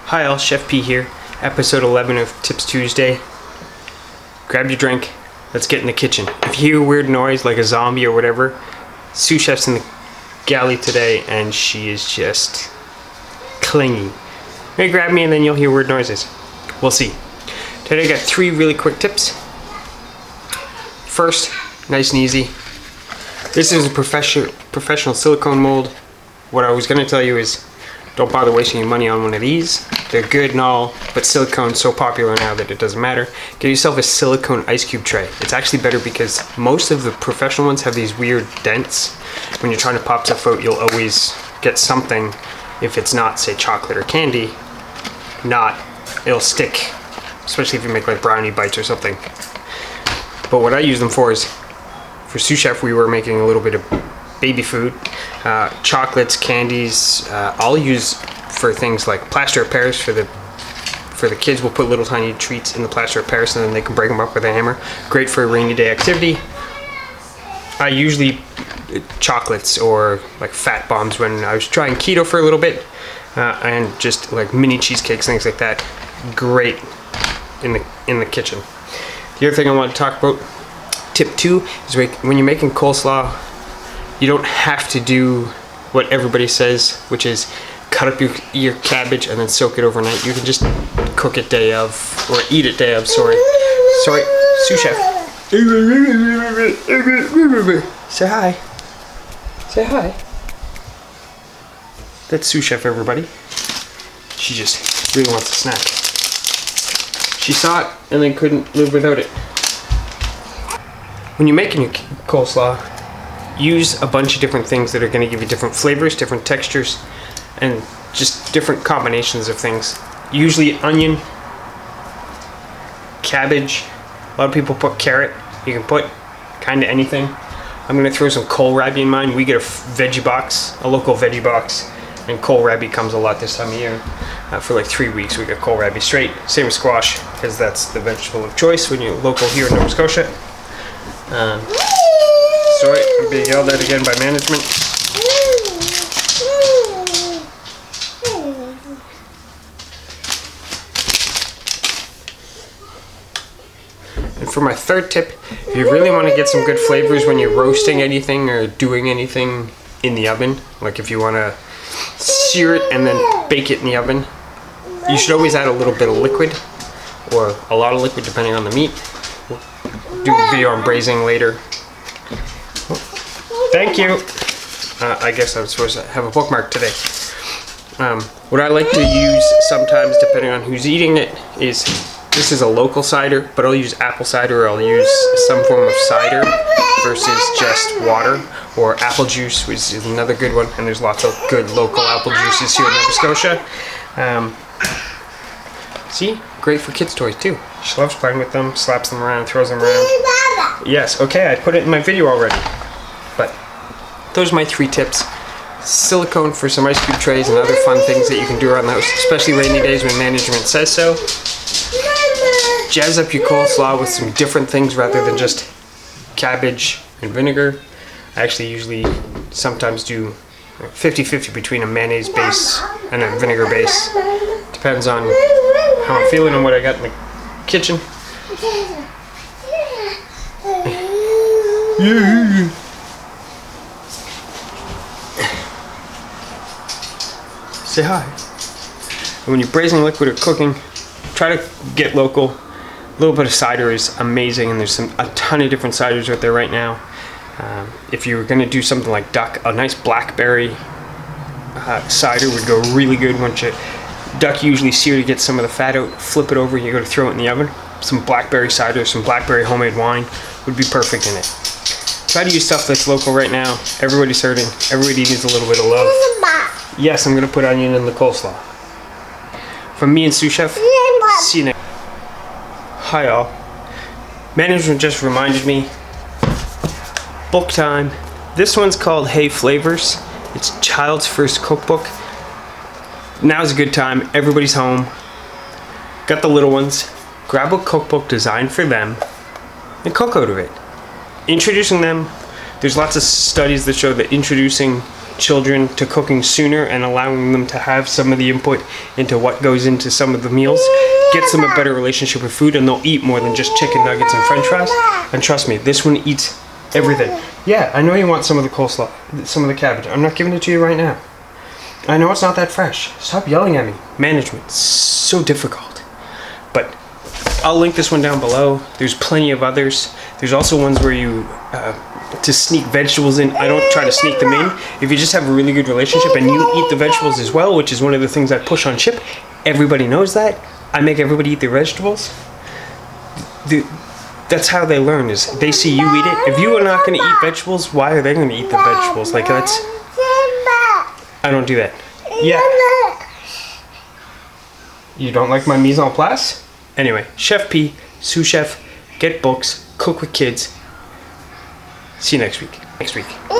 Hi all, Chef P here, episode 11 of Tips Tuesday. Grab your drink, let's get in the kitchen. If you hear a weird noise like a zombie or whatever, sous chef's in the galley today and she is just clingy. Maybe grab me and then you'll hear weird noises. We'll see. Today I got 3 really quick tips. First, nice and easy. This is a professional silicone mold. What I was going to tell you is don't bother wasting your money on one of these. They're good and all, but silicone's so popular now that it doesn't matter. Get yourself a silicone ice cube tray. It's actually better because most of the professional ones have these weird dents. When you're trying to pop stuff out, you'll always get something. If it's not, say, chocolate or candy, it'll stick. Especially if you make like brownie bites or something. But what I use them for is, for sous chef, we were making a little bit of baby food, chocolates, candies. I'll use for things like plaster of Paris for the kids. We'll put little tiny treats in the plaster of Paris and then they can break them up with a hammer. Great for a rainy day activity. I usually chocolates or like fat bombs when I was trying keto for a little bit, and just like mini cheesecakes, things like that. Great in the kitchen. The other thing I want to talk about, tip 2, is when you're making coleslaw, you don't have to do what everybody says, which is cut up your cabbage and then soak it overnight. You can just cook it day of, or eat it day of, sorry, sous chef. Say hi. Say hi. That's sous chef, everybody. She just really wants a snack. She saw it and then couldn't live without it. When you're making your coleslaw, use a bunch of different things that are going to give you different flavors, different textures, and just different combinations of things. Usually onion, cabbage, a lot of people put carrot. You can put kind of anything. I'm going to throw some kohlrabi in mine. We get a veggie box, a local veggie box, and kohlrabi comes a lot this time of year. For like 3 weeks we get kohlrabi straight. Same with squash, because that's the vegetable of choice when you're local here in Nova Scotia. Sorry, I'm being yelled at again by management. And for my third tip, if you really want to get some good flavors when you're roasting anything or doing anything in the oven, like if you want to sear it and then bake it in the oven, you should always add a little bit of liquid, or a lot of liquid depending on the meat. We'll do a video on braising later. Thank you. I guess I'm supposed to have a bookmark today. What I like to use sometimes, depending on who's eating it, is this is a local cider, but I'll use apple cider, or I'll use some form of cider versus just water, or apple juice, which is another good one. And there's lots of good local apple juices here in Nova Scotia. See, great for kids' toys too. She loves playing with them, slaps them around, throws them around. Yes, okay, I put it in my video already. But those are my 3 tips. Silicone for some ice cube trays and other fun things that you can do around the house, especially rainy days when management says so. Jazz up your coleslaw with some different things rather than just cabbage and vinegar. I actually usually sometimes do 50-50 between a mayonnaise base and a vinegar base. Depends on how I'm feeling and what I got in the kitchen. Say hi. And when you're braising liquid or cooking, try to get local. A little bit of cider is amazing, and there's a ton of different ciders out there right now. If you were going to do something like duck, a nice blackberry cider would go really good. Once duck usually sear to get some of the fat out, flip it over, you go to throw it in the oven. Some blackberry cider, some blackberry homemade wine would be perfect in it. Try to use stuff that's local right now. Everybody's hurting. Everybody needs a little bit of love. Yes, I'm going to put onion in the coleslaw. From me and sous chef, see you next. Hi all. Management just reminded me, book time. This one's called Hey Flavors. It's Child's First Cookbook. Now's a good time. Everybody's home. Got the little ones. Grab a cookbook designed for them and cook out of it. Introducing them There's lots of studies that show that introducing children to cooking sooner and allowing them to have some of the input into what goes into some of the meals gets them a better relationship with food, and they'll eat more than just chicken nuggets and french fries. And trust me, this one eats everything. Yeah, I know you want some of the coleslaw, some of the cabbage. I'm not giving it to you right now. I know it's not that fresh. Stop yelling at me. Management, so difficult. But I'll link this one down below. There's plenty of others. There's also ones where you to sneak vegetables in. I don't try to sneak them in. If you just have a really good relationship and you eat the vegetables as well, which is one of the things I push on Chip, everybody knows that. I make everybody eat their vegetables. That's how they learn, is they see you eat it. If you are not going to eat vegetables, why are they going to eat the vegetables? Like, that's... I don't do that. Yeah. You don't like my mise en place? Anyway, Chef P, sous chef, get books, cook with kids. See you next week.